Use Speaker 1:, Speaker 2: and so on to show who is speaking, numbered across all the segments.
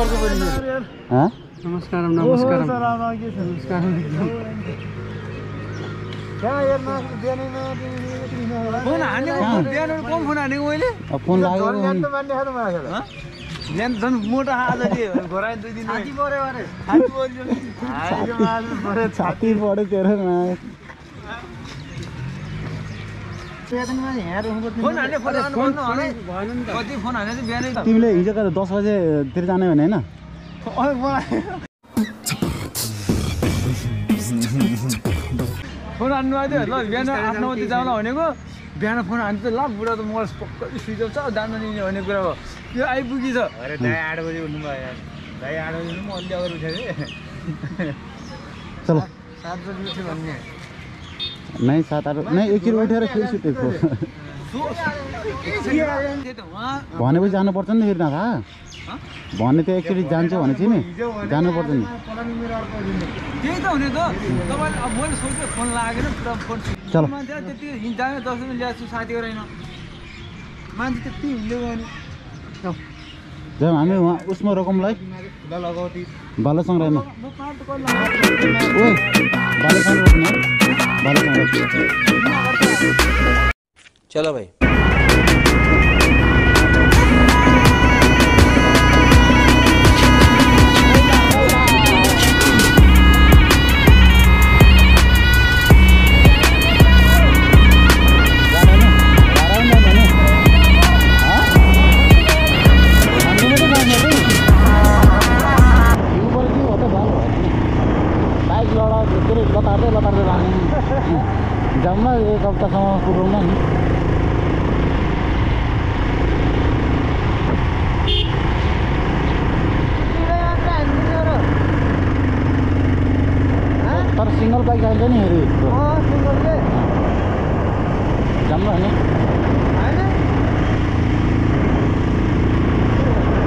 Speaker 1: नमस्कार फोन हानेको बिहान कम फोन हानेको मैले
Speaker 2: फोन लाग्यो
Speaker 1: बिहान झन् मोटो आज घोराए 2 दिन छाती पर्यो अरे
Speaker 2: छाती पर्यो तेरो
Speaker 1: फोन हाने फोन कति फोन हाने चाहिँ बिहानै
Speaker 2: तिमीले हिजो 10 बजे तिर जाने भने हैन
Speaker 1: फोन हान्नु आयो ल बिहान 8-9 बजे जाउँला भनेको बिहान फोन हान्छु त ल बुढा त मलाई पक्कै स्विच अफ छ जान्न दिने भन्ने कुरा हो यो आइपुगी छ अरे दाइ 8 बजे उठ्नु भयो यार दाइ 8 बजे म अलि अगाडि उठे
Speaker 2: चलो
Speaker 1: 7 बजे उठ्यो भन्ने
Speaker 2: नहीं 7-8 नहीं एकचोटि उठेर फेरि सुतेको भनेपछि जानुपर्छ नि फेरि नाथा भने त एकचोटि जान्छ भने चाहिँ नि जानुपर्छ नि
Speaker 1: त्यही त हुने त तपाईले अब मैले सोचे फोन लागेन पुरा फोन
Speaker 2: चलो
Speaker 1: मान्छे त्यति हिँड्दामे 10 मिनेट ल्याछु साथी गरेन मान्छे त्यति हिँड्दै गयो नि
Speaker 2: जब हामी वहाँ उसमा रकमलाई
Speaker 1: ल लगाउती
Speaker 2: बालसँग रहेन
Speaker 1: म पार्ट कल
Speaker 2: ओए बालसँग रोक्ने बालसँग
Speaker 3: चलो भाई
Speaker 2: जाऊँला एक हप्तासम्म पुऱ्याउन नि तर सिंगल बाइक चाहिन्छ नि हेरी जाऊँ नि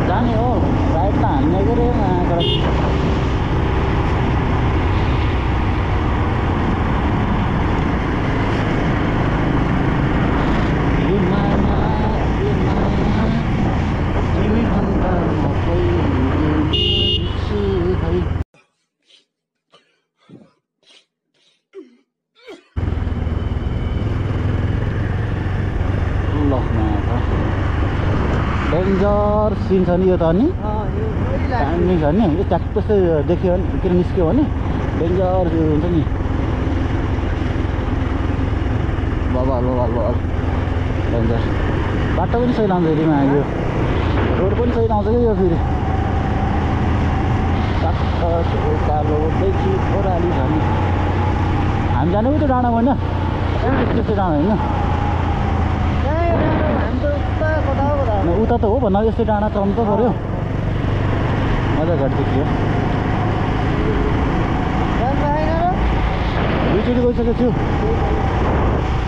Speaker 2: जाने हो राइड त हान्ने के रे डेन्जर सिन छ नि यो त नि टाइमिङ छ नि यो ट्याक्क त्यस्तै देख्यो भने भित्र निस्क्यो भने डेन्जर हुन्छ नि बबाल डेन्जर बाटो पनि सही लाउँछ फेरि यो रोड पनि सही लाउँछ कि यो फेरि कालोदेखि ओह्राली छ नि हामी जाने उयो त डाँडा होइन त्यस्तो डाँडा होइन उता त हो भन्न यस्तै डाँडा चल्नु त पऱ्यो मजा घट्दैथियो दुईचोटि गइसकेको छु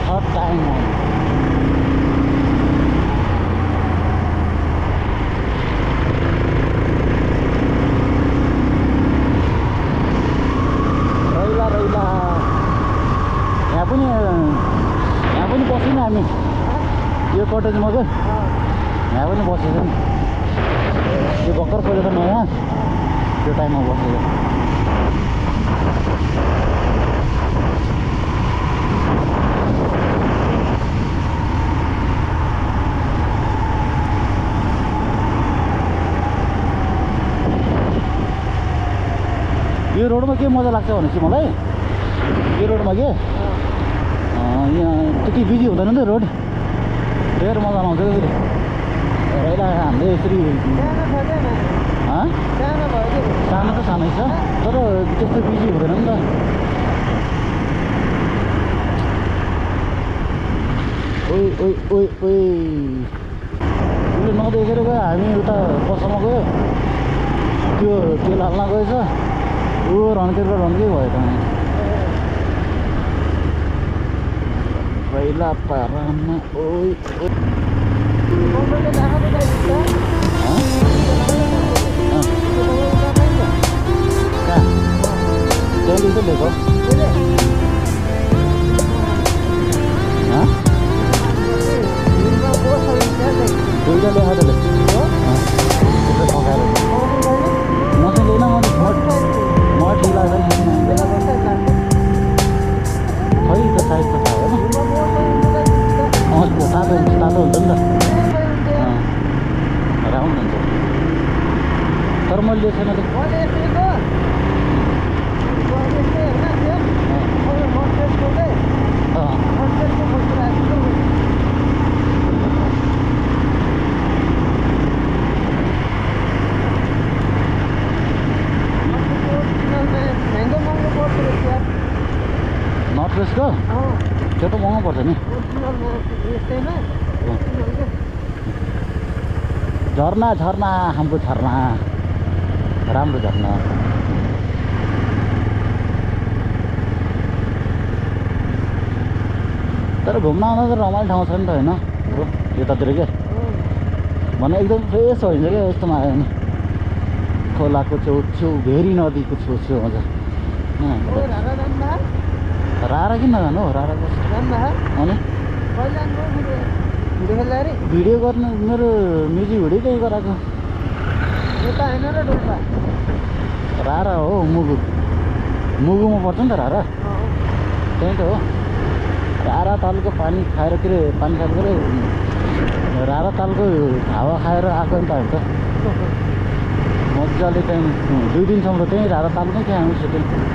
Speaker 2: थर्ड टाइम रैला यहाँ पनि बस्यौँ हामी यो कटेजमा क्या यहाँ पनि बसेको नि यो भर्खर पहिला त नयाँ त्यो टाइममा बसेको यो रोडमा के मजा लाग्छ भनेपछि मलाई यो रोडमा के यहाँ त्यति बिजी हुँदैन नि त रोड धेर मजा आउँछ क्या फेरि रैला हामीले यसरी सानो त सानै छ तर त्यस्तो बिजी हुँदैन नि त उसले नदेखेर गयो हामी उता पसलमा गयो त्यो तेल हाल्न गएछ ऊ रन्केर रन्कै भयो त पहिला पारामा लेखो दुईटा लेखा त नर्थ वेस्टको त्यो त महँगो पर्छ नि झरना झरना हाम्रो झरना राम्रो झरना तर घुम्न आउँदा त रमाइलो ठाउँ छ नि त होइन यतातिर के भने एकदम फ्रेस हुन्छ क्या यस्तोमा आयो भने खोलाको छेउछेउ भेरी नदीको छेउछेउ हुन्छ रारा किन नजानु हो रारा अनि भिडियो गर्नु मेरो म्युजिक भिडियो केही गराएको रारा हो मुगुमा पर्छ नि त रारा त्यही त हो रारा तालको पानी खाएर के अरे पानी खाएर के अरे रारा तालको हावा खाएर आएको नि त हुन्छ मजाले त्यहाँ 2 दिनसम्म त्यहीँ रारा तालमै त्यहाँ आउँछ त्यहाँ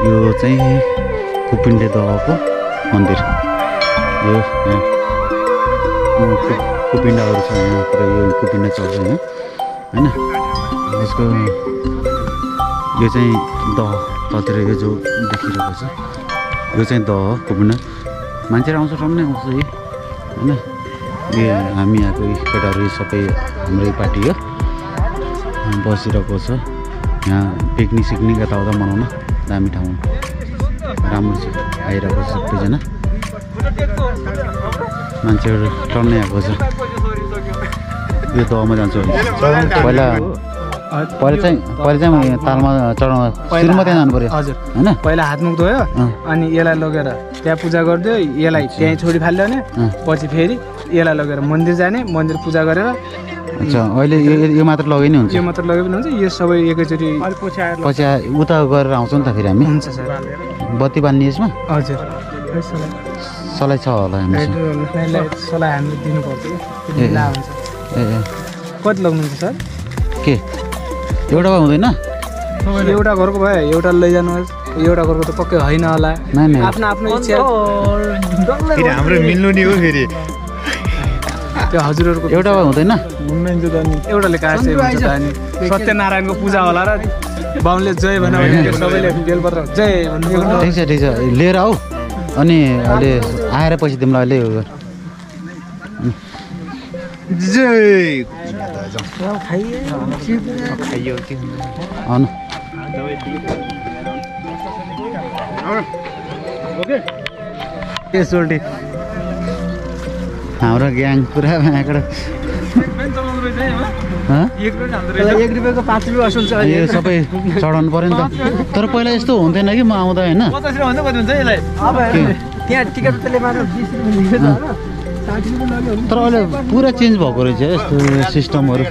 Speaker 2: यो चाहिँ कुपिन्डे दहको मन्दिर यो यहाँ कुपिन्डाहरू छ यहाँ पुरा यो कुपिन्डा चल्छ यहाँ हैन यसको यो चाहिँ दह ततिर यो जो देखिरहेको छ यो चाहिँ दह कुपिन्डा मान्छेहरू आउँछ टन्नै आउँछ है हैन यो हामी यहाँको केटाहरू सबै हाम्रै पार्टी हो बसिरहेको छ यहाँ पिकनिक सिकनिक यताउता मनाउन दामी ठाउँ राम्रो छ आइरहेको छ सबैजना मान्छेहरू टन्नै आएको छ यो दहमा जान्छु पहिला चाहिँ तालमा चढाउन सुरुमा त्यहाँ जानु पर्यो
Speaker 1: हजुर
Speaker 2: हैन
Speaker 1: पहिला हात मुख धोयो अनि यसलाई लगेर त्यहाँ पूजा गरिदियो यसलाई त्यहीँ छोडी फाल्यो भने पछि फेरि यसलाई लगेर मन्दिर जाने मन्दिर पूजा गरेर
Speaker 2: अच्छा अहिले यो मात्र लगे नि हुन्छ
Speaker 1: यो मात्र लगे पनि हुन्छ यो सबै एकैचोटि
Speaker 2: पछि उता गरेर आउँछ नि त फेरि हामी
Speaker 1: हुन्छ सर
Speaker 2: बत्ती बाल्ने यसमा
Speaker 1: हजुर
Speaker 2: सलाई छ होला
Speaker 1: सलाई हामीले दिनुपर्छ हुन्छ
Speaker 2: ए
Speaker 1: कति लग्नुहुन्छ सर
Speaker 2: के एउटामा हुँदैन
Speaker 1: एउटा घरको भयो एउटा लैजानुहोस् एउटा घरको त पक्कै होइन होला आफ्नो आफ्नो इच्छा
Speaker 3: हाम्रो मिल्नु नि हो फेरि
Speaker 1: त्यो हजुरहरूको
Speaker 2: एउटामा हुँदैन
Speaker 1: एउटाले काट्छ सत्यनारायणको पूजा होला र बाहुनले जय भन्यो भने सबैले बेलपत्र जय भन्नु
Speaker 2: ठिक छ लिएर आऊ अनि अहिले आएर पछि तिमीलाई अहिले
Speaker 3: जय
Speaker 2: आउनु
Speaker 1: त्यसोल्टी
Speaker 2: हाम्रो ग्याङ पुरा यहाँबाट
Speaker 1: 1 रुपैयाँको 5 रुपैयाँ असुल छ
Speaker 2: यो सबै चढाउनु पर्यो नि त तर पहिला यस्तो हुन्थेन कि म आउँदा होइन
Speaker 1: 50 रुपैयाँ भन्दा कति हुन्छ यसलाई अब त्यहाँ टिकट त्यसले मात्र 20 रुपैयाँ दिन्छ होला 60 रुपैयाँ लग्यो
Speaker 2: तर अहिले पुरा चेन्ज भएको रहेछ यस्तो सिस्टमहरू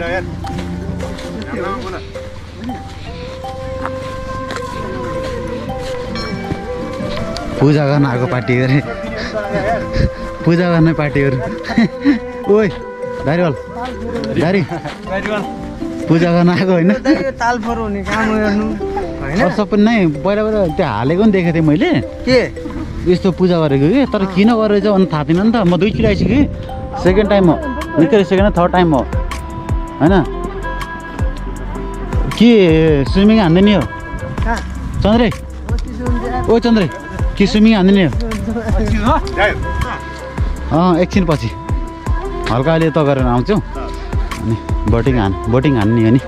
Speaker 2: पूजा गर्न आएको पार्टी गरे पूजा गर्ने पार्टीहरू ओइ दारीवाल दारी पूजा गर्न आएको होइन
Speaker 1: तालफोर हुने काम गर्नु हैन
Speaker 2: सबै नै पहिला त्यो हालेको नि देखेको थिएँ मैले
Speaker 1: के
Speaker 2: यस्तो पूजा गरेको कि तर किन गरेर चाहिँ अनि थाहा थिएन नि त म दुईचोटि आइसकेँ कि सेकेन्ड टाइम हो निकै सेकेन्ड थर्ड टाइम हो होइन के स्विमिङ हान्दै नि हो चन्द्रे ओ चन्द्रे के स्विमिङ हान्दै नि हो एकछिन पछि हल्का अहिले त गरेर आउँछौ अनि बोटिङ हान्ने हो नि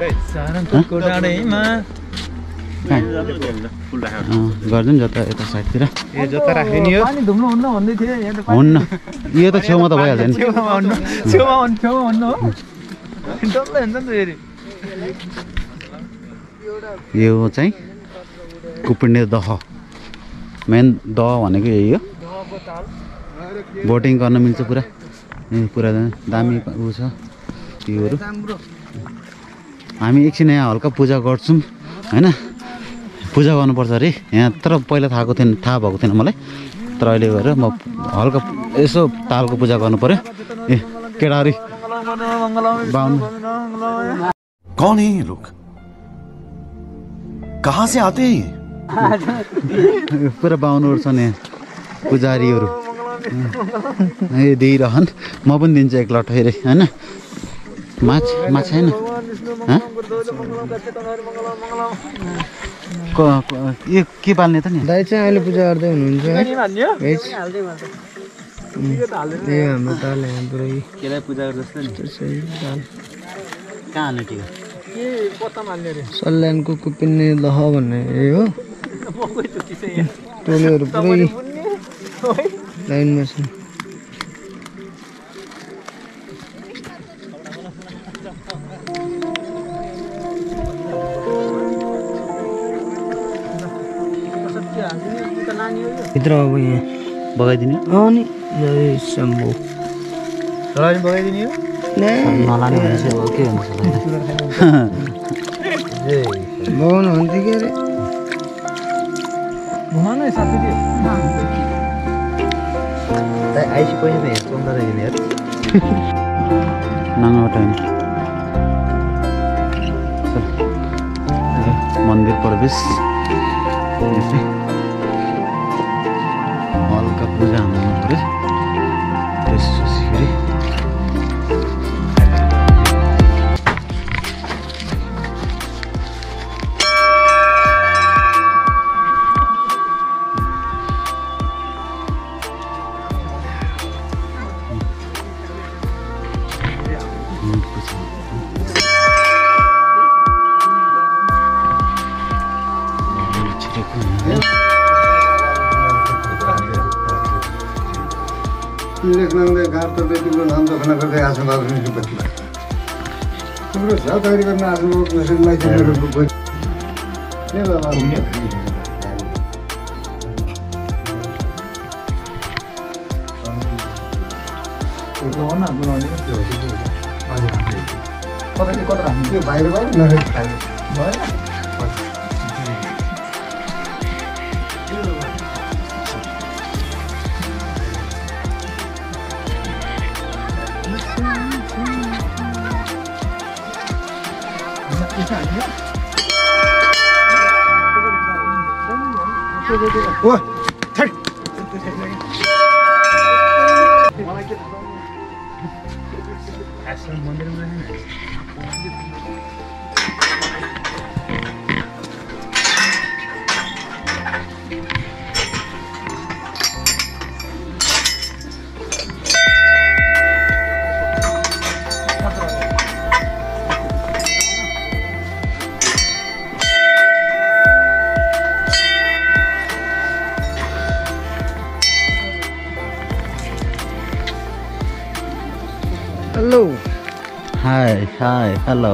Speaker 2: गरिदिउँ जता यता साइडतिर
Speaker 3: जता राख्यो नि
Speaker 1: पानी धुम्नु हुन्न भन्दै थिए यहाँ त
Speaker 2: हुन्न यो त छेउमा त भइहाल्छ नि
Speaker 1: छेउमा भन्नु हो डल्लै हुन्छ नि त फेरि
Speaker 2: यो चाहिँ कुपिन्डे दह मेन दह भनेको यही हो बोटिङ गर्न मिल्छ पुरा पुरा दामी ऊ छ त्योहरू हामी एकछिन यहाँ हल्का पूजा गर्छौँ होइन पूजा गर्नुपर्छ अरे यहाँ तर पहिला थाहा भएको थिएन मलाई तर अहिले गएर म हल्का यसो तालको पूजा गर्नु पर्यो ए केटाहरू बाहुन
Speaker 4: कौन है ये लोग कहाँ से आते हैं
Speaker 2: पुरा बाहुनहरू छन् यहाँ पुजारीहरू ए दिइरहन् म पनि दिन्छु एक लट फेरि होइन माछा छैन यो के पाल्ने त नि
Speaker 1: दाइ चाहिँ अहिले पूजा गर्दै हुनुहुन्छ ए हाम्रो ताल यहाँ पुरै
Speaker 2: केलाई पूजा गर्दा जस्तो नि कहाँ हाल्ने टिका
Speaker 1: के पत्तामा हाल्ने रे
Speaker 5: सल्यानको कुपिन्ने दह भन्ने हो टोलीहरू पुरै लाइनमा छन् भित्र अब यहाँ
Speaker 2: बगाइदिने
Speaker 5: नि जय शम्भु
Speaker 1: बगाइदिने हो
Speaker 2: नलाने भनेपछि अब के हुन्छ
Speaker 5: बगाउनु भन्थ्यो के अरे
Speaker 1: घुमाउनु है साथी
Speaker 3: आइसी पैसा त यहाँ चौँदा रहेन यार
Speaker 2: नाङ्गो मन्दिर प्रवेश हल्का पूजा हुनु पऱ्यो त्यसपछि
Speaker 6: घाट त बेटीको नाम दखना गर्दै आशा बाबु तिम्रो छ तयारी गर्न आशा बाहिर
Speaker 5: हेलो
Speaker 2: हाई हेलो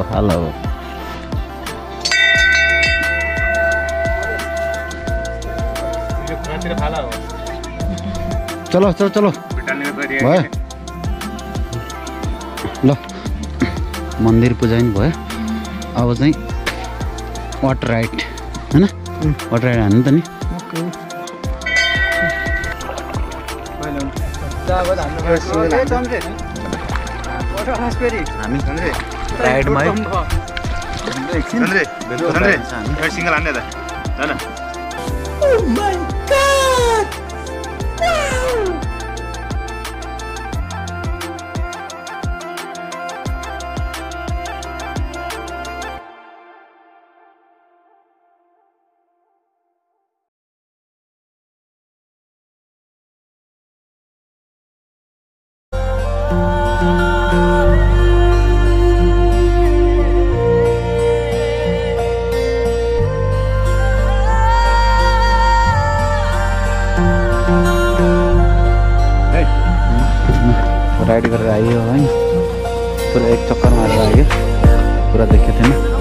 Speaker 2: चलो भयो ल मन्दिर पूजा पनि भयो अब चाहिँ वाटर राइड होइन वाटर राइड हान्नु त नि
Speaker 1: जब हाम्रो
Speaker 2: हामी राइडमा है एकछिन
Speaker 3: सिङ्गल हान्ने त होइन
Speaker 2: राइड गरेर आयो है पुरा एक चक्कर मारेर आयो पुरा देखेको थिएन